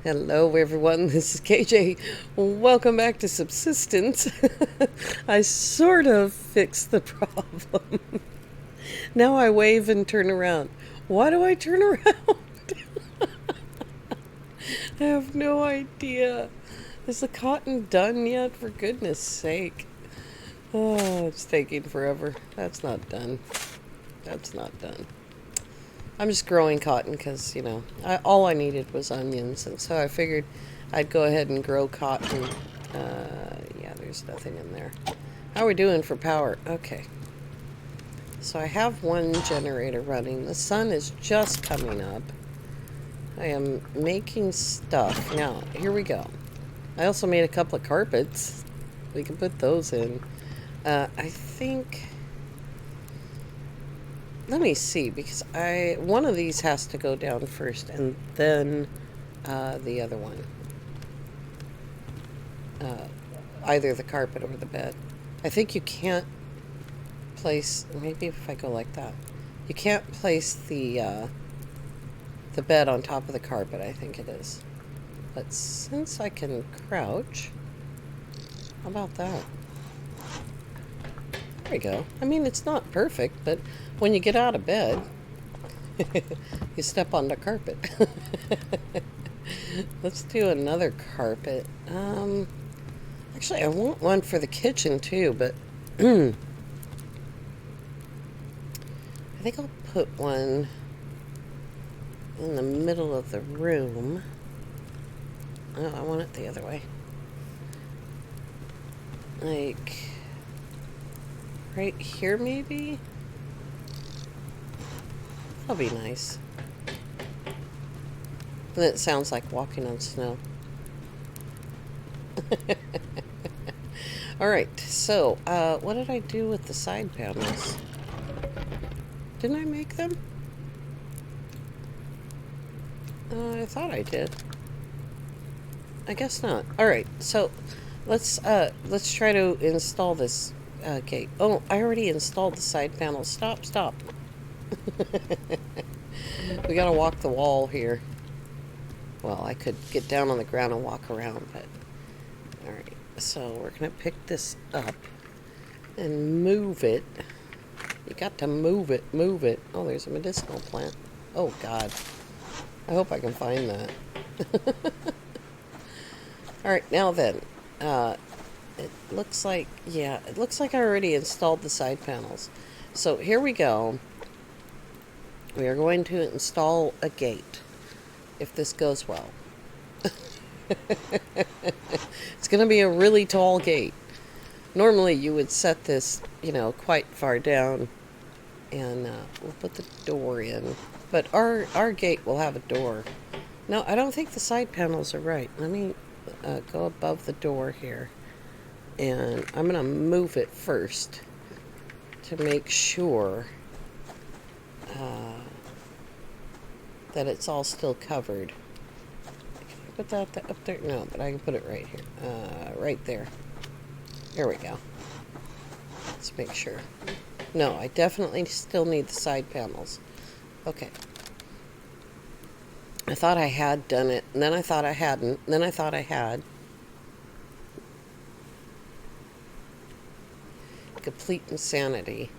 Hello, everyone. This is KJ. Welcome back to Subsistence. I sort of fixed the problem. Now I wave and turn around. Why do I turn around? I have no idea. Is the cotton done yet? For goodness sake. Oh, it's taking forever. That's not done. That's not done. I'm just growing cotton because, all I needed was onions. And so I figured I'd go ahead and grow cotton. Yeah, there's nothing in there. How are we doing for power? Okay. So I have one generator running. The sun is just coming up. I am making stuff. Now, here we go. I also made a couple of carpets. We can put those in. I think... Let me see, because one of these has to go down first, and then the other one. Either the carpet or the bed. I think you can't place... Maybe if I go like that. You can't place the bed on top of the carpet, I think it is. But since I can crouch... How about that? There we go. I mean, it's not perfect, but when you get out of bed, you step on the carpet. Let's do another carpet. Actually, I want one for the kitchen too, but I think I'll put one in the middle of the room. Oh, I want it the other way. Like... right here, maybe? That'll be nice. And it sounds like walking on snow. Alright, so, what did I do with the side panels? Didn't I make them? I thought I did. I guess not. Alright, so, let's try to install this gate. Oh, I already installed the side panels. Stop. We gotta walk the wall here. Well, I could get down on the ground and walk around, but... Alright, so we're gonna pick this up and move it. You got to move it. Oh, there's a medicinal plant. Oh, God. I hope I can find that. Alright, now then. It looks like I already installed the side panels. So here we go. We are going to install a gate, if this goes well. It's going to be a really tall gate. Normally you would set this, quite far down, and we'll put the door in. But our gate will have a door. No, I don't think the side panels are right. Let me go above the door here. And I'm going to move it first to make sure that it's all still covered. Can I put that up there? No, but I can put it right here. Right there. There we go. Let's make sure. No, I definitely still need the side panels. Okay. I thought I had done it, and then I thought I hadn't, and then I thought I had. Complete insanity.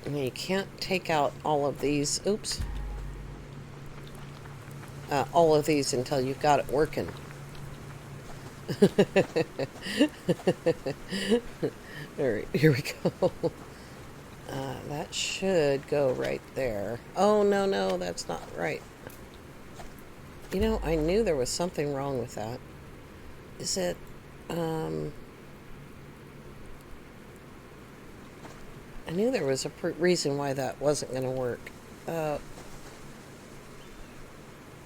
And you can't take out all of these. Oops. All of these until you've got it working. Alright, here we go. That should go right there. Oh, no, that's not right. I knew there was something wrong with that. Is it... I knew there was a reason why that wasn't going to work. I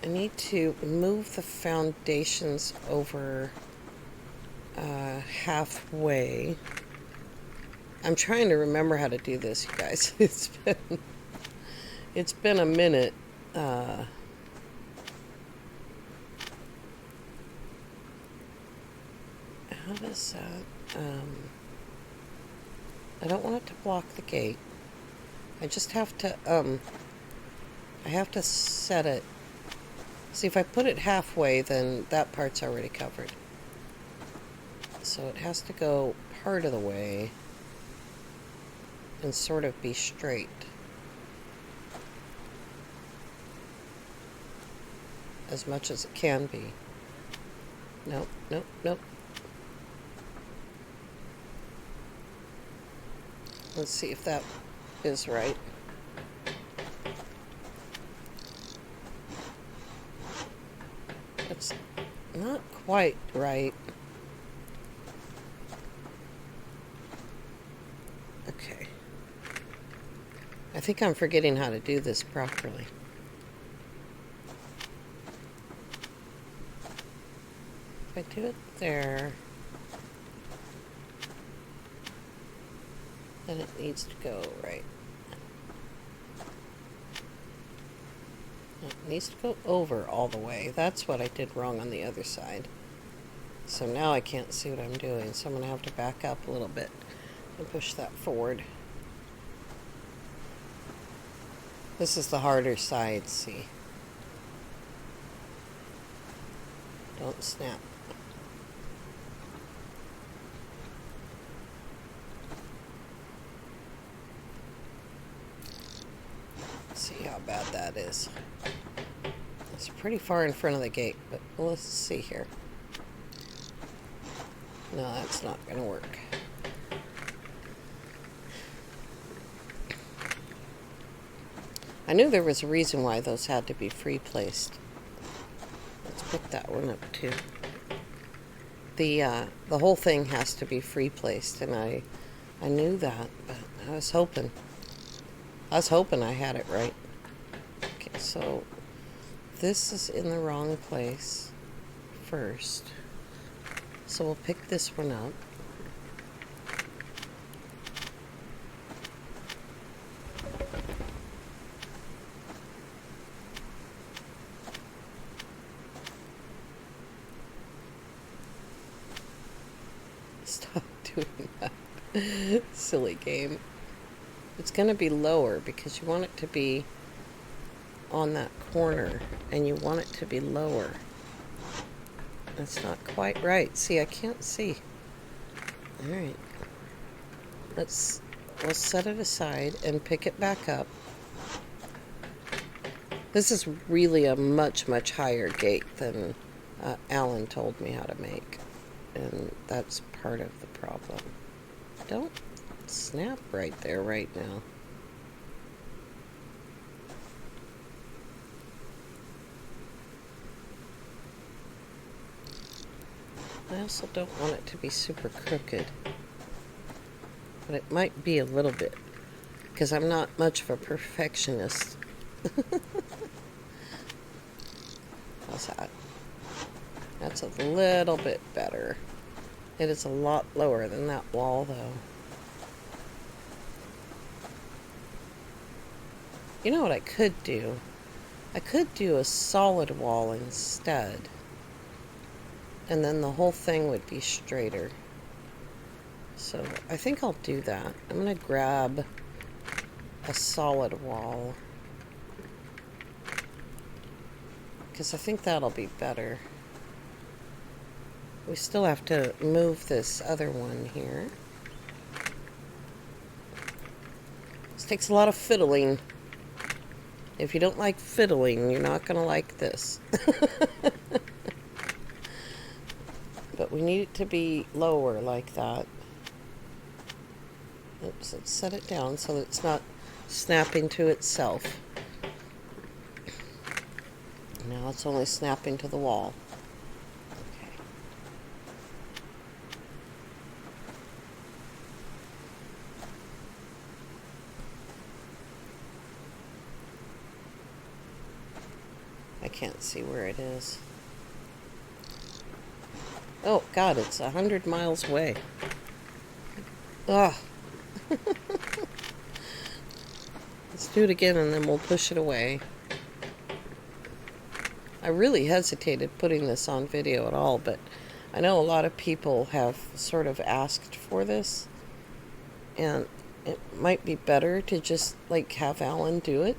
need to move the foundations over halfway. I'm trying to remember how to do this, you guys. It's been a minute. How does that... I don't want it to block the gate. I just have to, I have to set it. See, if I put it halfway, then that part's already covered. So it has to go part of the way and sort of be straight. As much as it can be. Nope, nope, nope. Let's see if that is right. It's not quite right. Okay. I think I'm forgetting how to do this properly. If I do it there, then it needs to go right. It needs to go over all the way. That's what I did wrong on the other side. So now I can't see what I'm doing, so I'm going to have to back up a little bit and push that forward. This is the harder side, see? Don't snap. See how bad that is. It's pretty far in front of the gate, but let's see here. No, that's not going to work. I knew there was a reason why those had to be free placed. Let's pick that one up too. The whole thing has to be free placed, and I knew that, but I was hoping I had it right. Okay, so this is in the wrong place first. So we'll pick this one up. Stop doing that. Silly game. It's going to be lower because you want it to be on that corner, and you want it to be lower. That's not quite right. See, I can't see. All right. We'll set it aside and pick it back up. This is really a much, much higher gate than Alan told me how to make. And that's part of the problem. Don't snap right there right now. I also don't want it to be super crooked. But it might be a little bit, because I'm not much of a perfectionist. How's that? That's a little bit better. It is a lot lower than that wall, though. You know what I could do? I could do a solid wall instead. And then the whole thing would be straighter. So I think I'll do that. I'm going to grab a solid wall, because I think that'll be better. We still have to move this other one here. This takes a lot of fiddling. If you don't like fiddling, you're not going to like this. But we need it to be lower like that. Oops, let's set it down so that it's not snapping to itself. Now it's only snapping to the wall. Okay. I can't see where it is. Oh, God, it's 100 miles away. Ugh. Let's do it again, and then we'll push it away. I really hesitated putting this on video at all, but I know a lot of people have sort of asked for this, and it might be better to just, like, have Alan do it.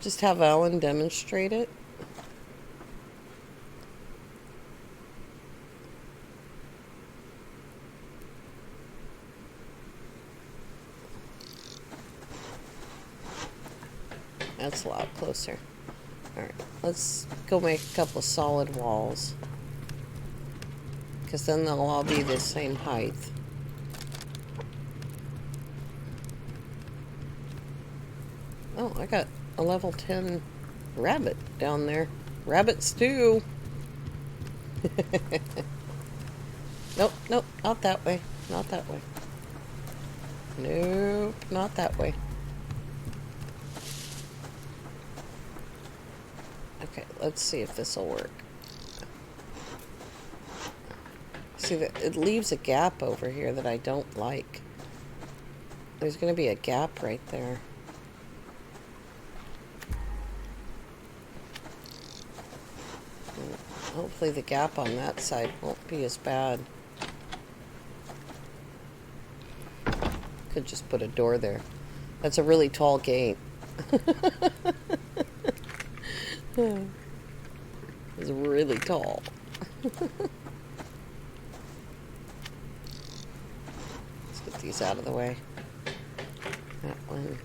Just have Alan demonstrate it. That's a lot closer. Alright, let's go make a couple of solid walls. Because then they'll all be the same height. Oh, I got a level 10 rabbit down there. Rabbit stew! Nope, nope, not that way. Not that way. Nope, not that way. Okay, let's see if this will work. See, that it leaves a gap over here that I don't like. There's going to be a gap right there. Hopefully the gap on that side won't be as bad. Could just put a door there. That's a really tall gate. It's really tall. Let's get these out of the way. That one.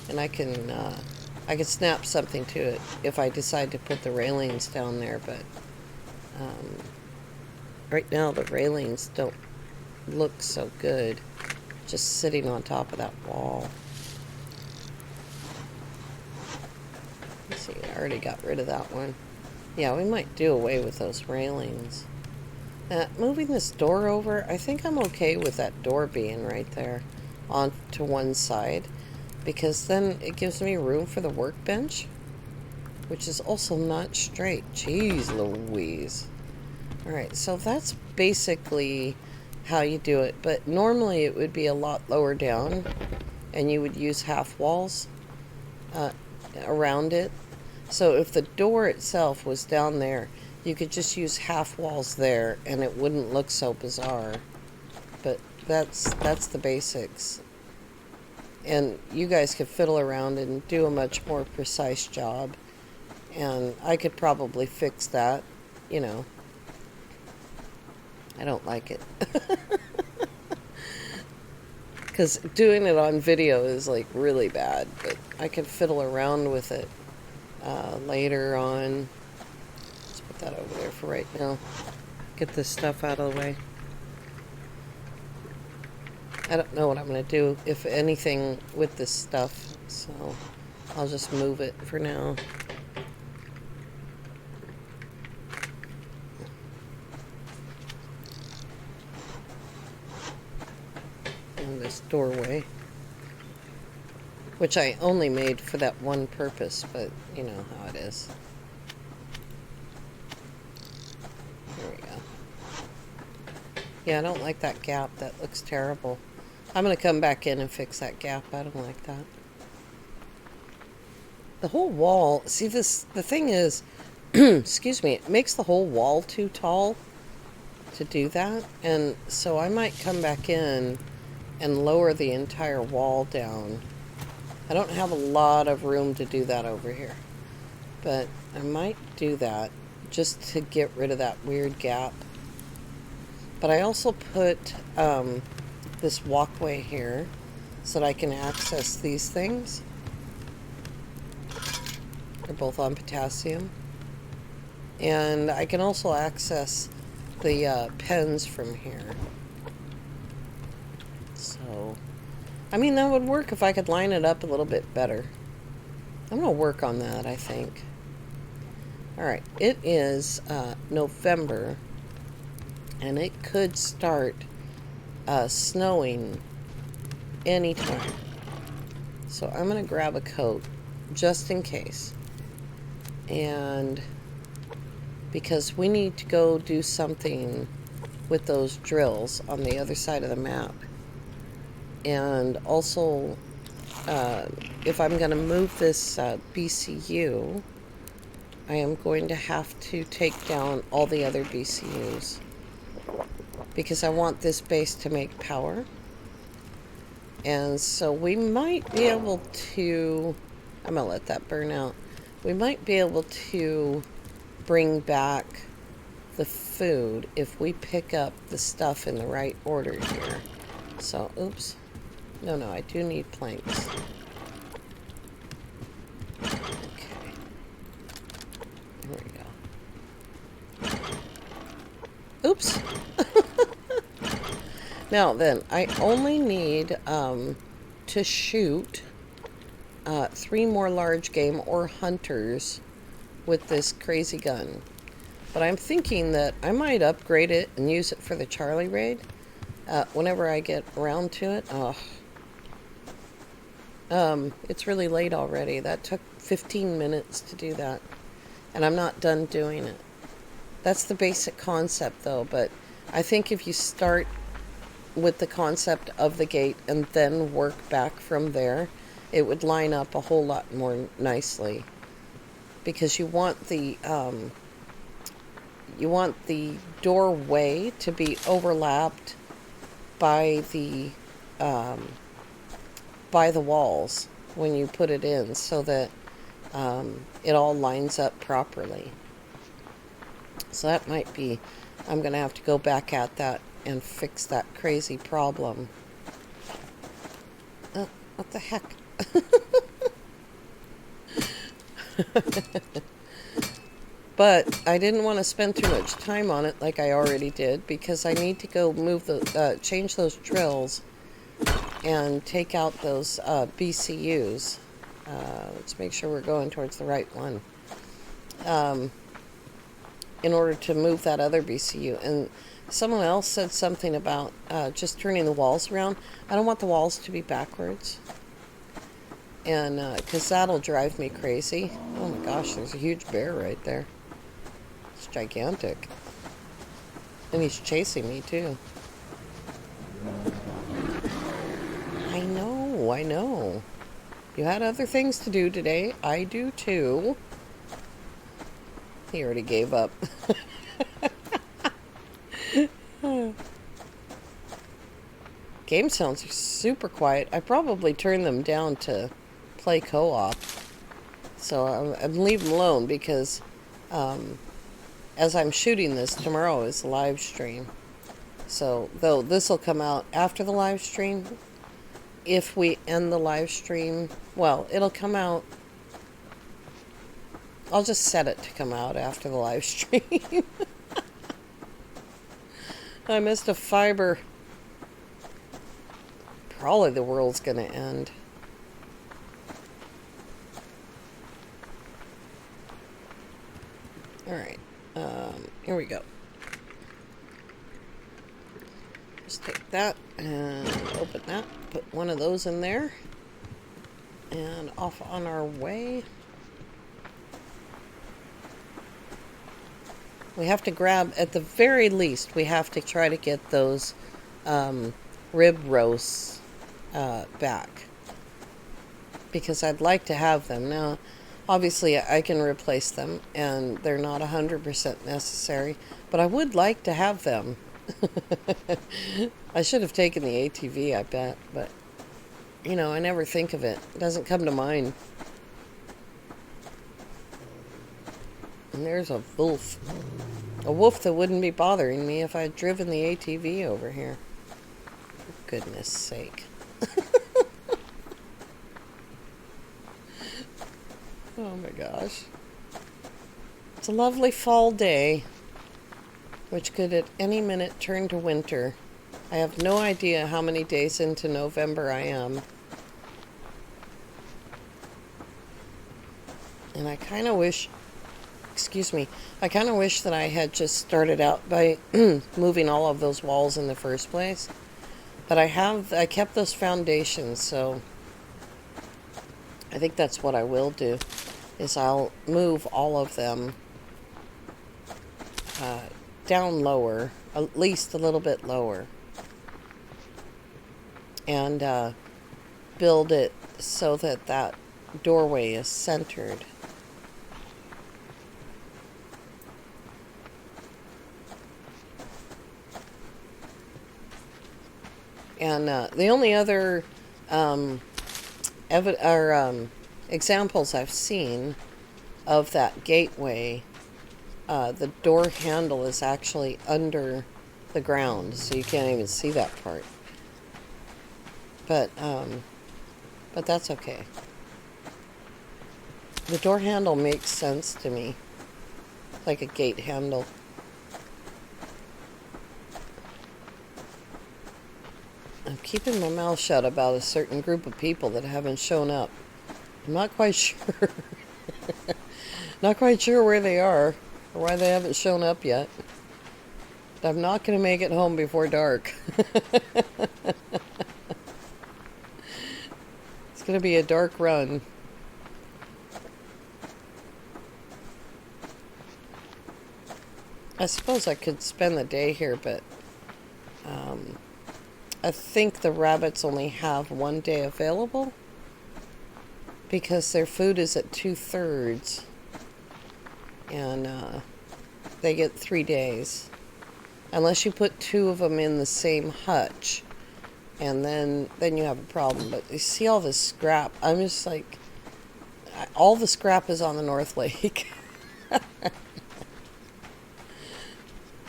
And I can snap something to it if I decide to put the railings down there, but right now the railings don't look so good just sitting on top of that wall. Let's see, I already got rid of that one. Yeah, we might do away with those railings. Moving this door over, I think I'm okay with that door being right there on to one side, because then it gives me room for the workbench, which is also not straight. Jeez Louise. Alright, so that's basically how you do it, but normally it would be a lot lower down, and you would use half walls around it. So if the door itself was down there, you could just use half walls there, and it wouldn't look so bizarre. But that's the basics. And you guys could fiddle around and do a much more precise job. And I could probably fix that, you know. I don't like it. Because doing it on video is like really bad, but I can fiddle around with it later on. Let's put that over there for right now. Get this stuff out of the way. I don't know what I'm going to do, if anything, with this stuff, so I'll just move it for now. And this doorway, which I only made for that one purpose, but you know how it is. There we go. Yeah, I don't like that gap. That looks terrible. I'm going to come back in and fix that gap. I don't like that. The whole wall, see this, the thing is, excuse me, it makes the whole wall too tall to do that. And so I might come back in and lower the entire wall down. I don't have a lot of room to do that over here, but I might do that just to get rid of that weird gap. But I also put this walkway here so that I can access these things. They're both on potassium. And I can also access the pens from here. So, I mean, that would work if I could line it up a little bit better. I'm going to work on that, I think. Alright, it is November, and it could start snowing anytime. So I'm going to grab a coat just in case. And because we need to go do something with those drills on the other side of the map. And also, if I'm going to move this BCU, I am going to have to take down all the other BCUs. Because I want this base to make power. And so we might be able to... I'm going to let that burn out. We might be able to bring back the food if we pick up the stuff in the right order here. So, oops. No, I do need planks. Okay. There we go. Oops. Now then, I only need to shoot 3 more large game or hunters with this crazy gun. But I'm thinking that I might upgrade it and use it for the Charlie raid whenever I get around to it. It's really late already. That took 15 minutes to do that. And I'm not done doing it. That's the basic concept though, but I think if you start with the concept of the gate and then work back from there, it would line up a whole lot more nicely. Because you want the doorway to be overlapped by the walls when you put it in, so that it all lines up properly. So that might be, I'm going to have to go back at that and fix that crazy problem. What the heck? But I didn't want to spend too much time on it like I already did, because I need to go move change those drills and take out those BCUs. Let's make sure we're going towards the right one. In order to move that other BCU. And someone else said something about just turning the walls around. I don't want the walls to be backwards. And because that'll drive me crazy. Oh my gosh, there's a huge bear right there. It's gigantic. And he's chasing me too. I know. You had other things to do today. I do too. He already gave up. Game sounds are super quiet. I probably turned them down to play co-op. So I'm leaving them alone because as I'm shooting this, tomorrow is the live stream. So, though this will come out after the live stream, if we end the live stream, well, it'll come out. I'll just set it to come out after the live stream. I missed a fiber. Probably the world's gonna end. Alright, here we go. Just take that and open that, put one of those in there, and off on our way. We have to grab, at the very least, we have to try to get those rib roasts back. Because I'd like to have them. Now, obviously, I can replace them, and they're not 100% necessary, but I would like to have them. I should have taken the ATV, I bet, but, you know, I never think of it. It doesn't come to mind. And there's a wolf. A wolf that wouldn't be bothering me if I'd driven the ATV over here. For goodness sake. Oh my gosh. It's a lovely fall day, which could at any minute turn to winter. I have no idea how many days into November I am. And I kind of wish... Excuse me. I kind of wish that I had just started out by moving all of those walls in the first place. But I kept those foundations, so I think that's what I will do, is I'll move all of them down lower, at least a little bit lower, and build it so that that doorway is centered. And the only other examples I've seen of that gateway, the door handle is actually under the ground, so you can't even see that part. But that's okay. The door handle makes sense to me, like a gate handle. I'm keeping my mouth shut about a certain group of people that haven't shown up. I'm not quite sure. Not quite sure where they are or why they haven't shown up yet. But I'm not going to make it home before dark. It's going to be a dark run. I suppose I could spend the day here, but I think the rabbits only have one day available because their food is at 2/3, and they get 3 days. Unless you put 2 of them in the same hutch, and then you have a problem. But you see all this scrap. I'm just like, all the scrap is on the North Lake.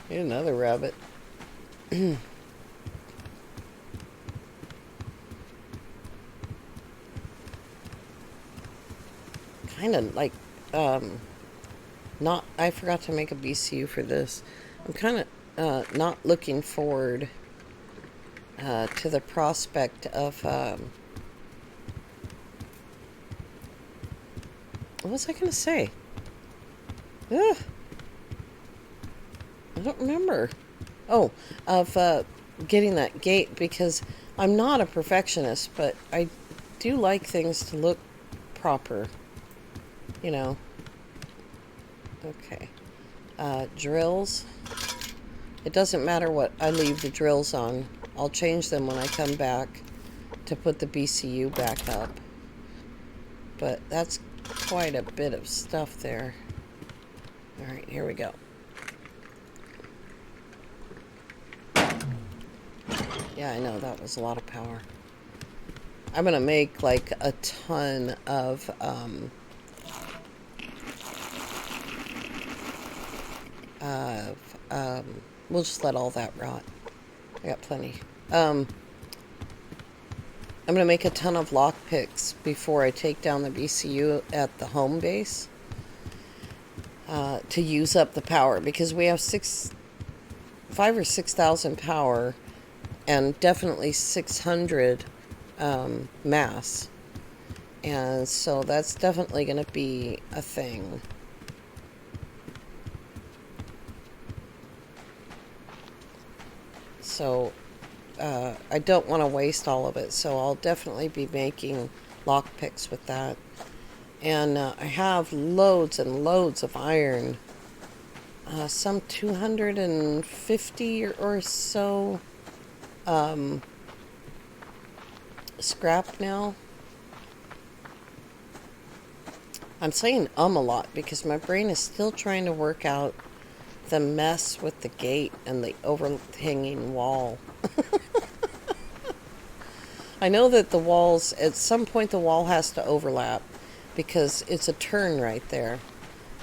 Another rabbit. Kind of like, not, I forgot to make a BCU for this. I'm kind of not looking forward to the prospect of, what was I going to say? Ugh. I don't remember. Oh, of getting that gate, because I'm not a perfectionist, but I do like things to look proper. You know. Okay. Drills. It doesn't matter what I leave the drills on. I'll change them when I come back to put the BCU back up. But that's quite a bit of stuff there. Alright, here we go. Yeah, I know, that was a lot of power. I'm gonna make like a ton of we'll just let all that rot. I got plenty. I'm gonna make a ton of lockpicks before I take down the BCU at the home base to use up the power, because we have 5,000 or 6,000 power and definitely 600 mass, and so that's definitely going to be a thing. So I don't want to waste all of it, so I'll definitely be making lockpicks with that. And I have loads and loads of iron, some 250 or so scrap now. I'm saying a lot because my brain is still trying to work out the mess with the gate and the overhanging wall. I know that the walls, at some point the wall has to overlap because it's a turn right there.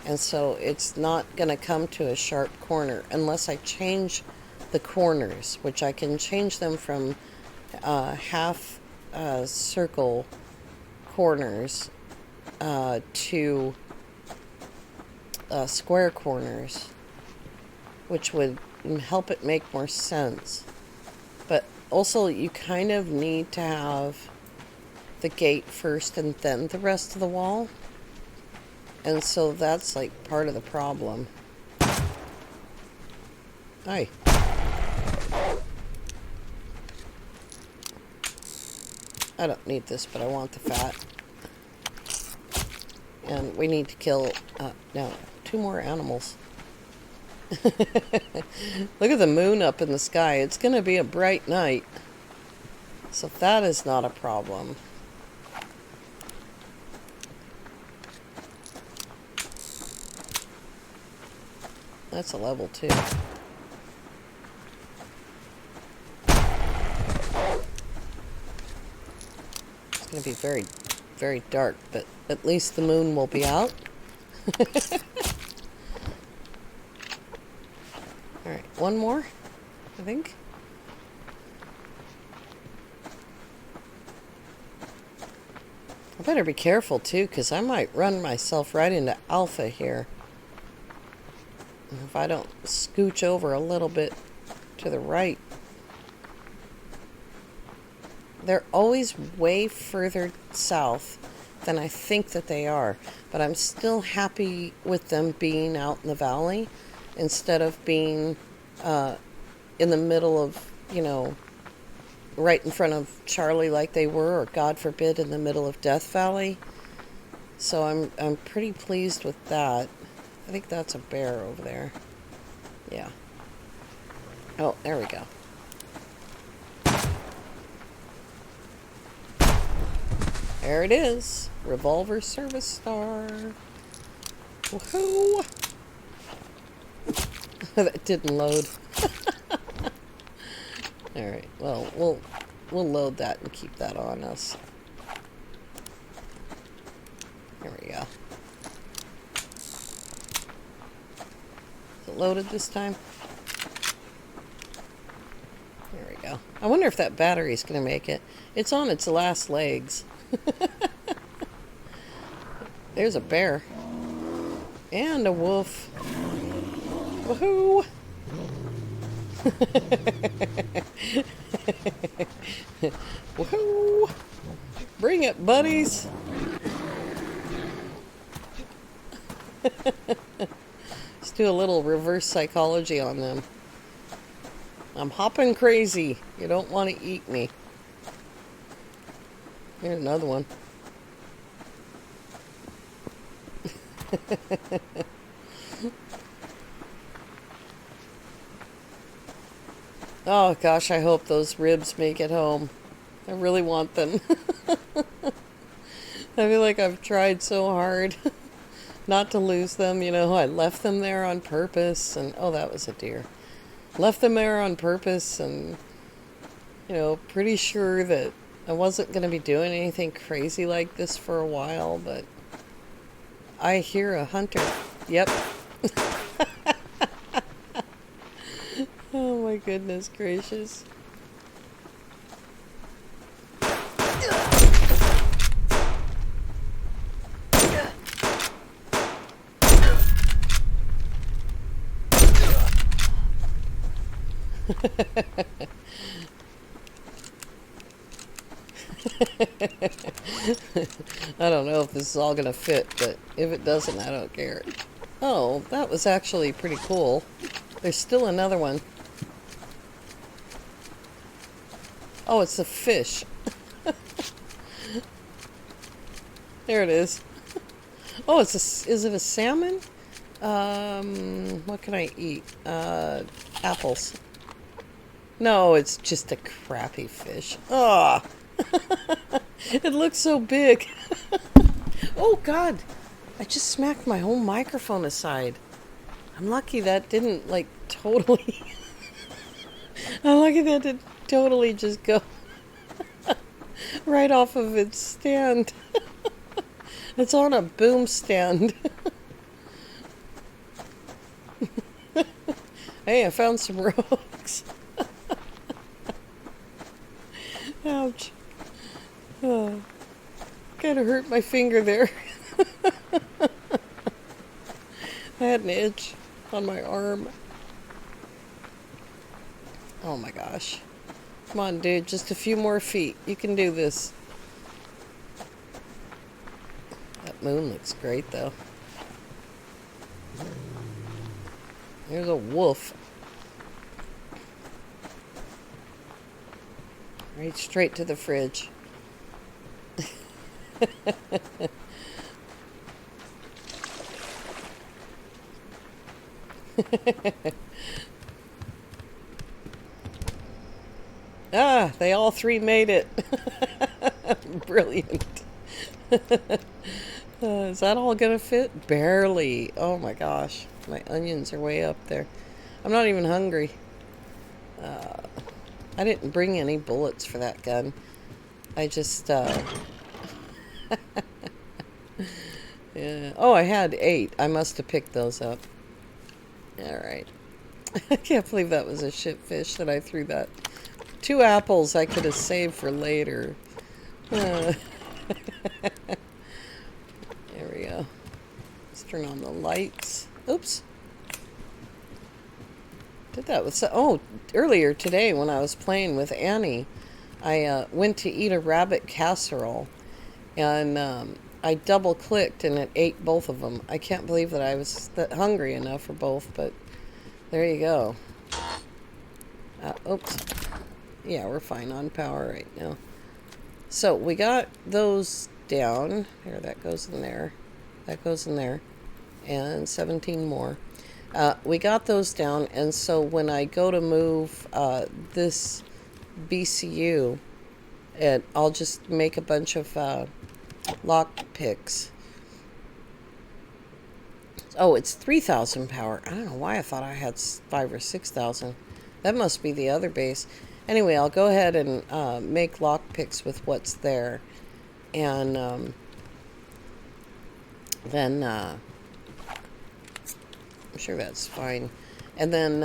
And so it's not going to come to a sharp corner unless I change the corners, which I can change them from half circle corners to square corners, which would help it make more sense. But also you kind of need to have the gate first and then the rest of the wall. And so that's like part of the problem. Hi. I don't need this, but I want the fat. And we need to kill, no, 2 more animals. Look at the moon up in the sky. It's going to be a bright night. So that is not a problem. That's a level 2. going to be very, very dark, but at least the moon will be out. Alright, one more, I think. I better be careful too, because I might run myself right into alpha here. If I don't scooch over a little bit to the right. They're always way further south than I think that they are. But I'm still happy with them being out in the valley instead of being in the middle of, you know, right in front of Charlie like they were, or God forbid, in the middle of Death Valley. So I'm pretty pleased with that. I think that's a bear over there. Yeah. Oh, there we go. There it is. Revolver Service Star. Woohoo! That didn't load. Alright, well, we'll load that and keep that on us. There we go. Is it loaded this time? There we go. I wonder if that battery's going to make it. It's on its last legs. There's a bear. And a wolf. Woohoo! Woohoo! Bring it, buddies! Let's do a little reverse psychology on them. I'm hopping crazy. You don't want to eat me. Here's another one. Oh gosh, I hope those ribs make it home. I really want them. I feel like I've tried so hard not to lose them. You know, I left them there on purpose, and oh, that was a deer. Left them there on purpose, and you know, pretty sure that I wasn't going to be doing anything crazy like this for a while, but I hear a hunter. Yep. Oh my goodness gracious. I don't know if this is all going to fit, but if it doesn't, I don't care. Oh, that was actually pretty cool. There's still another one. Oh, it's a fish. There it is. Oh, is it a salmon? What can I eat? Apples. No, it's just a crappy fish. Oh, it looks so big. Oh, God. I just smacked my whole microphone aside. I'm lucky that didn't, like, totally... I'm lucky that didn't totally just go right off of its stand. It's on a boom stand. Hey, I found some rocks. Ouch. Oh, kind of hurt my finger there. I had an itch on my arm. Oh my gosh. Come on, dude. Just a few more feet. You can do this. That moon looks great, though. There's a wolf. Right straight to the fridge. Ah, they all three made it. Brilliant. Is that all gonna fit? Barely. Oh my gosh. My onions are way up there. I'm not even hungry. I didn't bring any bullets for that gun. I just Yeah. Oh, I had 8. I must have picked those up. All right. I can't believe that was a shit fish that I threw that. 2 apples I could have saved for later. There we go. Let's turn on the lights. Oops. Did that with earlier today when I was playing with Annie, I went to eat a rabbit casserole, and I double clicked and it ate both of them. I can't believe that I was that hungry enough for both, but there you go. Oops. Yeah, we're fine on power right now. So we got those down. There, that goes in there. That goes in there. And 17 more. We got those down, and so when I go to move this BCU, I'll just make a bunch of lock picks. Oh, it's 3,000 power. I don't know why I thought I had 5,000 or 6,000. That must be the other base. Anyway, I'll go ahead and make lock picks with what's there, and then I'm sure that's fine. And then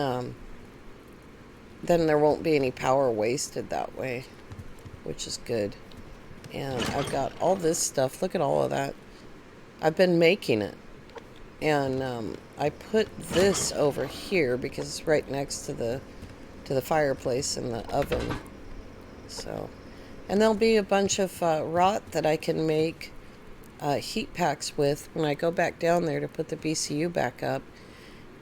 there won't be any power wasted that way, which is good. And I've got all this stuff. Look at all of that. I've been making it. And I put this over here because it's right next to the fireplace and the oven. So, and there'll be a bunch of rot that I can make heat packs with when I go back down there to put the BCU back up.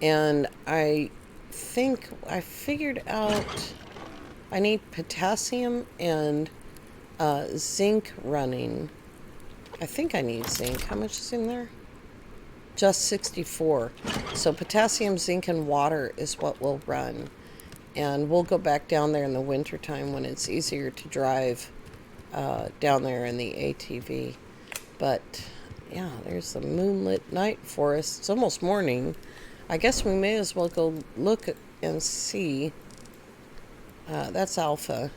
And I think I figured out I need potassium and zinc running. I think I need zinc. How much is in there? Just 64. So potassium, zinc, and water is what will run. And we'll go back down there in the wintertime when it's easier to drive down there in the ATV. But yeah, there's the moonlit night for us. It's almost morning. I guess we may as well go look and see. That's Alpha.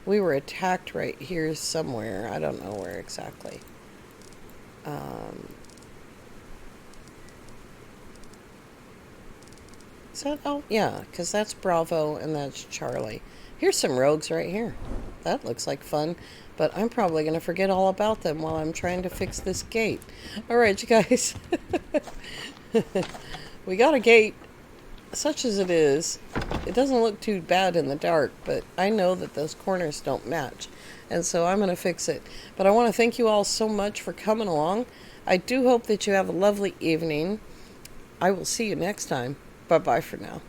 We were attacked right here somewhere. I don't know where exactly. Is that, oh, yeah, because that's Bravo and that's Charlie. Here's some rogues right here. That looks like fun, but I'm probably going to forget all about them while I'm trying to fix this gate. All right, you guys. We got a gate, such as it is. It doesn't look too bad in the dark, but I know that those corners don't match, and so I'm going to fix it. But I want to thank you all so much for coming along. I do hope that you have a lovely evening. I will see you next time. Bye-bye for now.